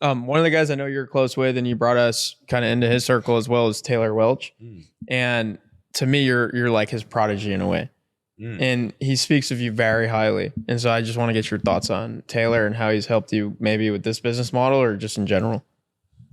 One of the guys I know you're close with, and you brought us kind of into his circle as well, as Taylor Welch. And to me, you're like his prodigy in a way. And he speaks of you very highly. And so I just want to get your thoughts on Taylor and how he's helped you maybe with this business model or just in general.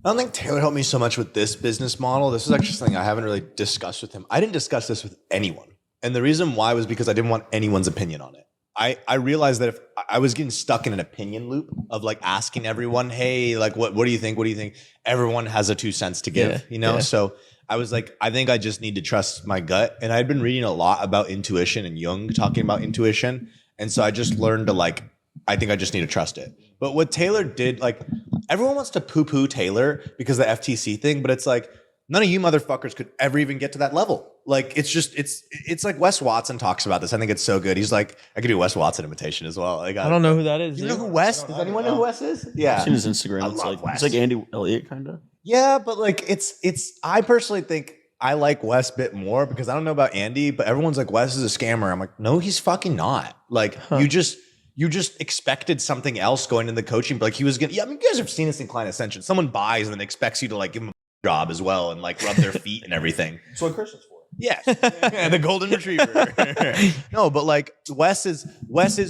I don't think Taylor helped me so much with this business model. This is actually something I haven't really discussed with him. I didn't discuss this with anyone. And the reason why was because I didn't want anyone's opinion on it. I realized that if I was getting stuck in an opinion loop of like asking everyone, hey, like, what do you think? What do you think? Everyone has a 2 cents to give, you know? So I was like, I think I just need to trust my gut. And I'd been reading a lot about intuition and Jung talking about intuition. And so I just learned to like, I think I just need to trust it. But what Taylor did, like everyone wants to poo-poo Taylor because of the FTC thing, but it's like, none of you motherfuckers could ever even get to that level. Like, it's just, it's like Wes Watson talks about this. I think it's so good. He's like, I could do a Wes Watson imitation as well. Like, I don't know who that is. You know who Wes? Does anyone know who Wes is? Yeah. I've seen his Instagram. It's like Andy Elliott kind of. Yeah, but like I personally think I like Wes a bit more because I don't know about Andy, but everyone's like, Wes is a scammer. I'm like, no, he's fucking not. Like, you just expected something else going into the coaching, but like he was gonna, I mean, you guys have seen this in Client Ascension. Someone buys and then expects you to like give them a job as well and like rub their feet and everything. That's what Christian's for. Yeah. The golden retriever. No, but like Wes is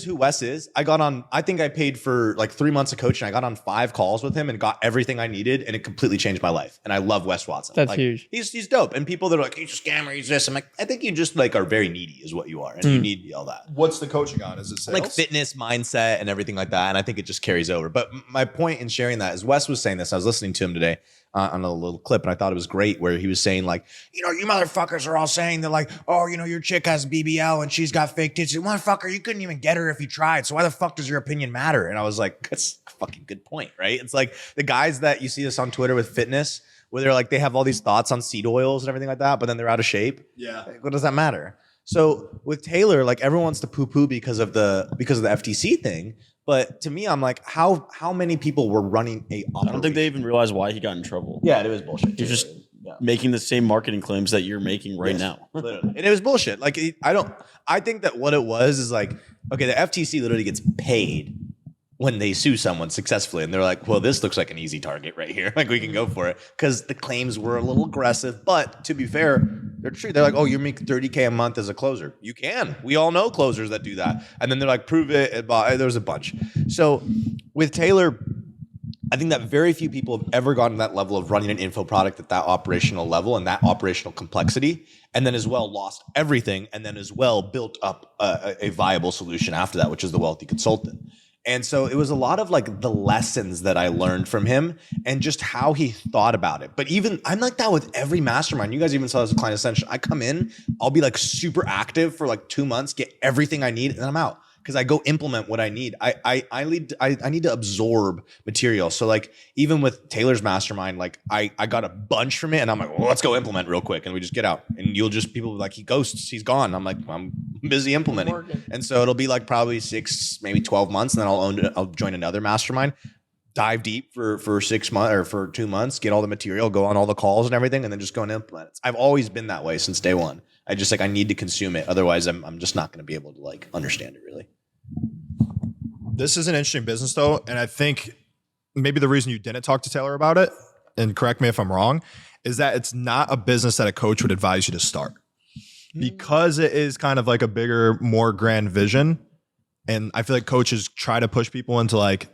who Wes is. I think I paid for like 3 months of coaching. I got on 5 calls with him and got everything I needed, and it completely changed my life. And I love Wes Watson. That's like, huge. He's dope. And people that are like, he's a scammer, he's this. I'm like, I think you just like are very needy is what you are. And you need all that. What's the coaching on? Is it sales? Like fitness, mindset, and everything like that. And I think it just carries over. But my point in sharing that is Wes was saying this. I was listening to him today on a little clip, and I thought it was great where he was saying like, you know, you motherfuckers are all saying that like, oh, you know, your chick has BBL and she's got fake tits. Motherfucker, you couldn't even get her if you tried. So why the fuck does your opinion matter? And I was like, that's a fucking good point, right? It's like the guys that you see this on Twitter with fitness, where they're like, they have all these thoughts on seed oils and everything like that, but then they're out of shape. Yeah. Like, what does that matter? So with Taylor, like everyone wants to poo-poo because of the FTC thing. But to me, I'm like, how many people were running a operation? I don't think they even realized why he got in trouble. Yeah, it was bullshit. You're just making the same marketing claims that you're making right now. Literally. And it was bullshit. Like, I think that what it was is like, okay, the FTC literally gets paid when they sue someone successfully. And they're like, well, this looks like an easy target right here. Like, we can go for it. Because the claims were a little aggressive. But to be fair, they're true. They're like, oh, you make $30K a month as a closer. You can. We all know closers that do that. And then they're like, prove it. There's a bunch. So with Taylor, I think that very few people have ever gotten to that level of running an info product at that operational level and that operational complexity, and then as well lost everything, and then as well built up a viable solution after that, which is the wealthy consultant. And so it was a lot of like the lessons that I learned from him and just how he thought about it. But even I'm like that with every mastermind. You guys even saw this with Client Ascension. I come in, I'll be like super active for like 2 months, get everything I need, and then I'm out. Because I go implement what I need. I need to absorb material. So like even with Taylor's mastermind, like I got a bunch from it, and I'm like, well, let's go implement real quick, and we just get out. And people be like, he ghosts, he's gone. I'm like, I'm busy implementing, and so it'll be like probably 6, maybe 12 months, and then I'll join another mastermind, dive deep for 6 months or for 2 months, get all the material, go on all the calls and everything, and then just go and implement it. I've always been that way since day one. I just like I need to consume it, otherwise I'm just not going to be able to like understand it really. This is an interesting business though, and I think maybe the reason you didn't talk to Taylor about it, and correct me if I'm wrong, is that it's not a business that a coach would advise you to start. Because it is kind of like a bigger, more grand vision. And I feel like coaches try to push people into like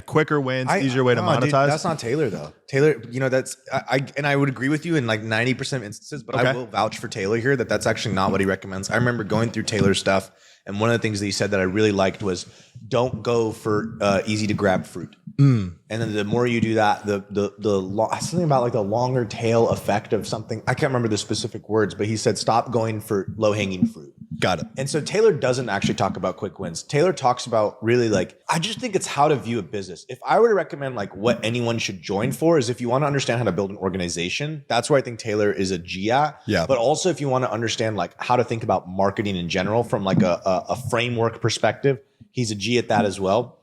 quicker wins, easier way to monetize. Dude, that's not Taylor though. Taylor, you know, that's I would agree with you in like 90% of instances, but I will vouch for Taylor here that that's actually not what he recommends. I remember going through Taylor's stuff, and one of the things that he said that I really liked was don't go for easy to grab fruit. And then the more you do that, something about like the longer tail effect of something. I can't remember the specific words, but he said stop going for low hanging fruit. Got it. And so Taylor doesn't actually talk about quick wins. Taylor talks about really like, I just think it's how to view a business. If I were to recommend like what anyone should join for is if you want to understand how to build an organization, that's where I think Taylor is a G at. Yeah. But also if you want to understand like how to think about marketing in general from like a framework perspective, he's a G at that as well.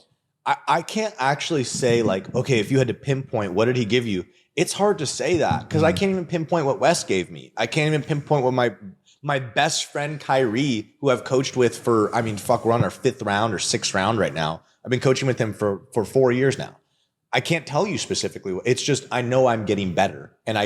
I can't actually say like, okay, if you had to pinpoint, what did he give you? It's hard to say that because I can't even pinpoint what Wes gave me. I can't even pinpoint what my best friend Kyrie, who I've coached with for, we're on our 5th round or 6th round right now. I've been coaching with him for 4 years now. I can't tell you specifically. It's just, I know I'm getting better, and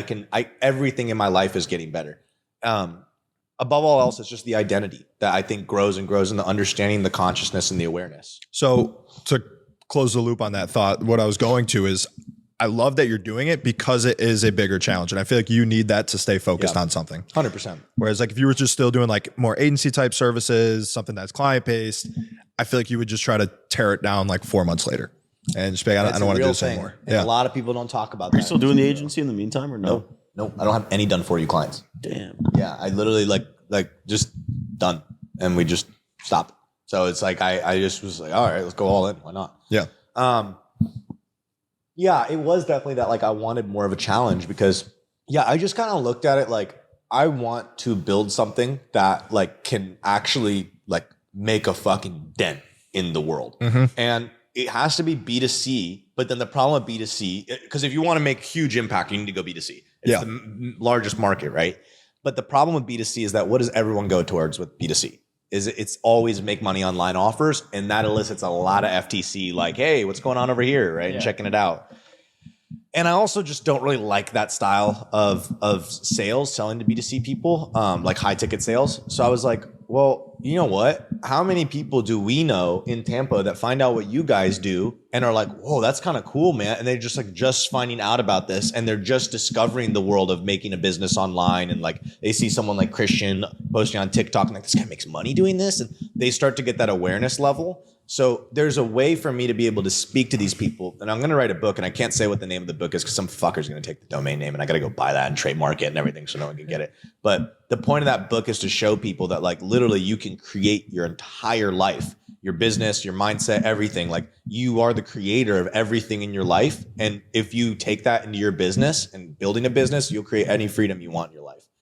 everything in my life is getting better. Above all else, it's just the identity that I think grows and grows, and the understanding, the consciousness, and the awareness. So to close the loop on that thought, what I was going to is, I love that you're doing it because it is a bigger challenge. And I feel like you need that to stay focused on something. 100%. Whereas like if you were just still doing like more agency type services, something that's client based, I feel like you would just try to tear it down like 4 months later and just be like, I don't want to do this anymore. And a lot of people don't talk about that. Are you still doing the agency in the meantime or no? No, I don't have any done for you clients. Damn. Yeah, I literally like just done, and we just stopped. So it's like I just was like, all right, let's go all in. Why not? Yeah. Yeah, it was definitely that, like, I wanted more of a challenge because, yeah, I just kind of looked at it like, I want to build something that like can actually like make a fucking dent in the world. And it has to be B2C, but then the problem with B2C, because if you want to make huge impact, you need to go B2C. It's the largest market, right? But the problem with B2C is that what does everyone go towards with B2C? It's always make money online offers, and that elicits a lot of FTC, like, hey, what's going on over here, right? And checking it out. And I also just don't really like that style of sales, selling to B2C people, like high ticket sales. So I was like, well, you know what? How many people do we know in Tampa that find out what you guys do and are like, whoa, that's kind of cool, man. And they're just finding out about this, and they're just discovering the world of making a business online. And like they see someone like Christian posting on TikTok and like, this guy makes money doing this. And they start to get that awareness level. So there's a way for me to be able to speak to these people, and I'm going to write a book, and I can't say what the name of the book is because some fucker's going to take the domain name, and I got to go buy that and trademark it and everything so no one can get it. But the point of that book is to show people that like literally you can create your entire life, your business, your mindset, everything. Like you are the creator of everything in your life. And if you take that into your business and building a business, you'll create any freedom you want in your life.